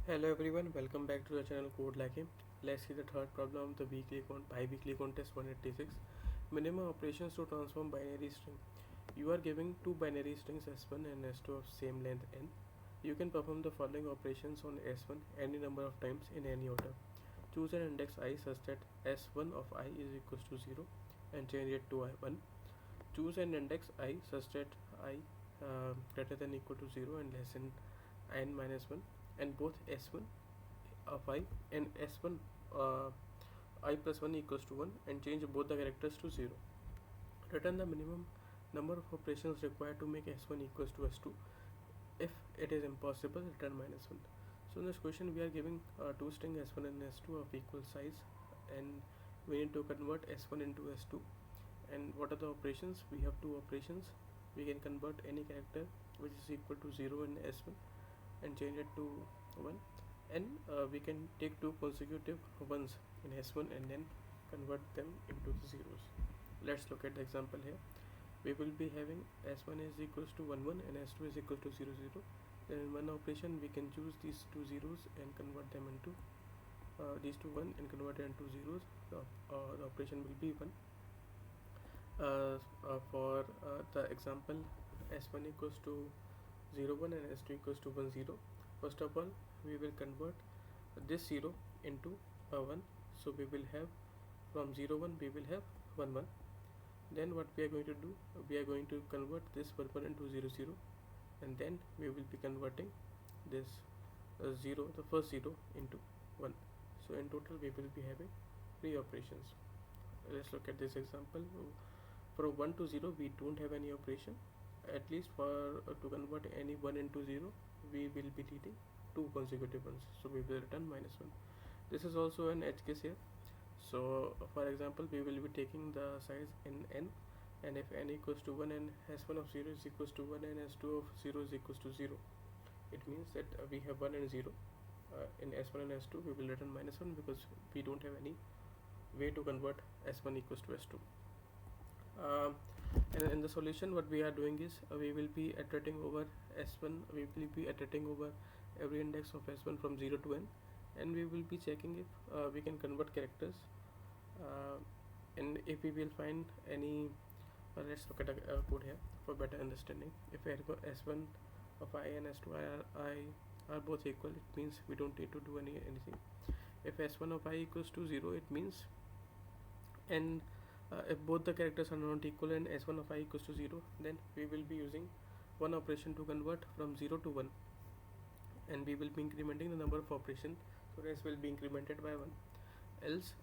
Hello everyone, welcome back to the channel Code Lacking. Let's see the third problem of the bi-weekly contest 186. Minimum operations to transform binary string. You are giving two binary strings s1 and s2 of same length n. You can perform the following operations on s1 any number of times in any order. Choose an index I such that s1 of I is equals to 0 and change it to I1. Choose an index I such that I greater than equal to 0 and less than n minus 1, and both s1 of I and s1 uh, I plus 1 equals to 1, and change both the characters to 0. Return the minimum number of operations required to make s1 equals to s2. If it is impossible, return minus 1. So in this question we are giving two string s1 and s2 of equal size, and we need to convert s1 into s2. And what are the operations? We have two operations. We can convert any character which is equal to 0 in s1 and change it to 1, and we can take two consecutive ones in s1 and then convert them into the zeros. Let's look at the example here. We will be having s1 is equals to 1 1 and s2 is equal to 0 0. Then in one operation we can choose these two zeros and convert them into these two 1 and convert it into zeros. The operation will be 1. For the example, s1 equals to 0 1 and s2 equals to 1 0. First of all, we will convert this 0 into a 1. So we will have from 0 1 we will have 1 1. Then what we are going to do, we are going to convert this 1 1 into 0 0, and then we will be converting this 0, the first 0, into 1. So in total we will be having 3 operations. Let's look at this example. From 1 to 0 we don't have any operation. At least for to convert any 1 into 0 we will be needing two consecutive ones, so we will return minus 1. This is also an edge case here. So for example, we will be taking the size in n, and if n equals to 1 and s1 of 0 is equals to 1 and s2 of 0 is equals to 0, it means that we have 1 and 0 in s1 and s2. We will return minus 1 because we don't have any way to convert s1 equals to s2. And in the solution what we are doing is we will be iterating over s1, we will be iterating over every index of s1 from 0 to n, and we will be checking if we can convert characters, and if we will find any let's look at a code here for better understanding. If s1 of I and s2 are both equal, it means we don't need to do anything. If s1 of I equals to 0, it means, and if both the characters are not equal and s1 of I equals to 0, then we will be using one operation to convert from 0 to 1, and we will be incrementing the number of operations, so s will be incremented by 1. Else,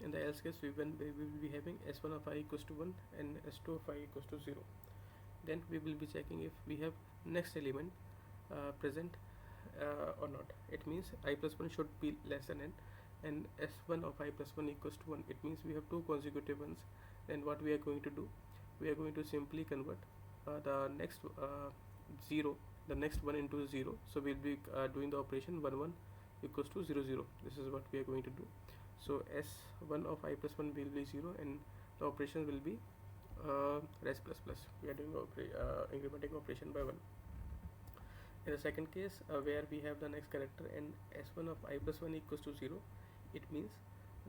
in the else case, we will be having s1 of I equals to 1 and s2 of I equals to 0. Then we will be checking if we have next element present or not. It means I plus 1 should be less than n, and s1 of I plus 1 equals to 1. It means we have two consecutive ones. Then what we are going to do, we are going to simply convert the next 0, the next 1 into 0. So we'll be doing the operation 1 1 equals to 0 0. This is what we are going to do. So s1 of I plus 1 will be 0, and the operation will be res plus plus. We are doing incrementing operation by 1. In the second case, where we have the next character and s1 of I plus 1 equals to 0, it means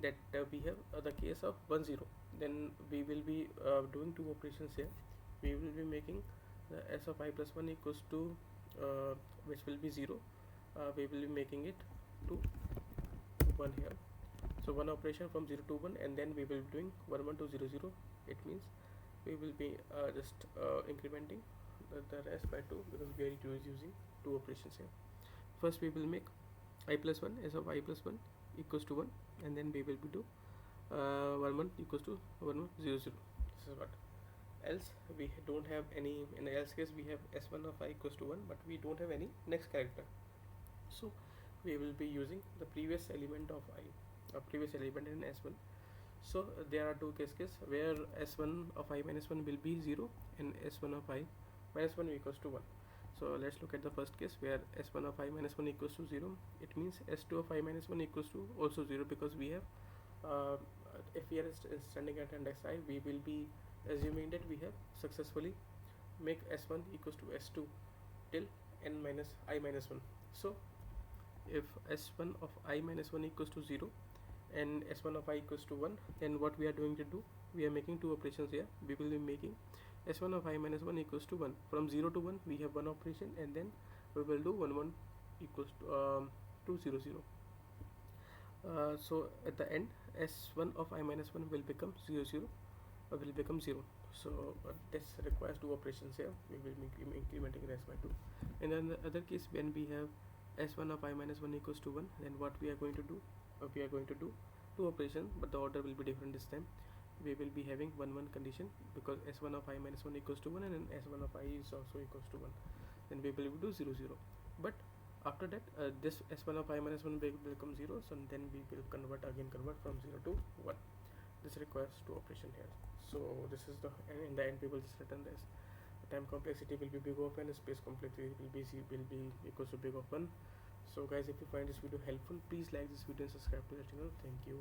that we have the case of 1 0. Then we will be doing two operations here. We will be making the s of I plus 1 equals to which will be 0. We will be making it to 1 here. So one operation from 0 to 1, and then we will be doing 1 1 to 0 0. It means we will be just incrementing the rest by 2, because we are using two operations here. First we will make I plus 1 s of I plus 1 equals to 1, and then we will be do 1 1 equals to 1 1 0 0. This is what. Else we don't have any. In the else case we have s1 of I equals to 1, but we don't have any next character, so we will be using the previous element of I, a previous element in s1. So there are two cases where s1 of I minus 1 will be 0 and s1 of I minus 1 equals to 1. So let's look at the first case where s1 of I minus 1 equals to 0. It means s2 of I minus 1 equals to also 0, because we have if we are standing at index I, we will be assuming that we have successfully make s1 equals to s2 till n minus I minus 1. So if s1 of I minus 1 equals to 0 and s1 of I equals to 1, then what we are going to do, we are making two operations here. We will be making s1 of I minus 1 equals to 1. From 0 to 1 we have one operation, and then we will do 1 1 equals to 0 0. So at the end, s1 of I minus 1 will become 0 0, will become 0. So this requires two operations here. We will be incrementing s by 2. And then the other case, when we have s1 of I minus 1 equals to 1, then what we are going to do, we are going to do two operations, but the order will be different this time. We will be having 1 1 condition, because s1 of I minus 1 equals to 1 and then s1 of I is also equals to 1. Then we will do 0 0. But after that, this s1 of I minus 1 will become 0, so then we will convert from 0 to 1. This requires two operation here. So this is the, and in the end we will just return this. Time complexity will be big of n, space complexity will be equals to big of 1. So guys, if you find this video helpful, please like this video and subscribe to the channel. Thank you.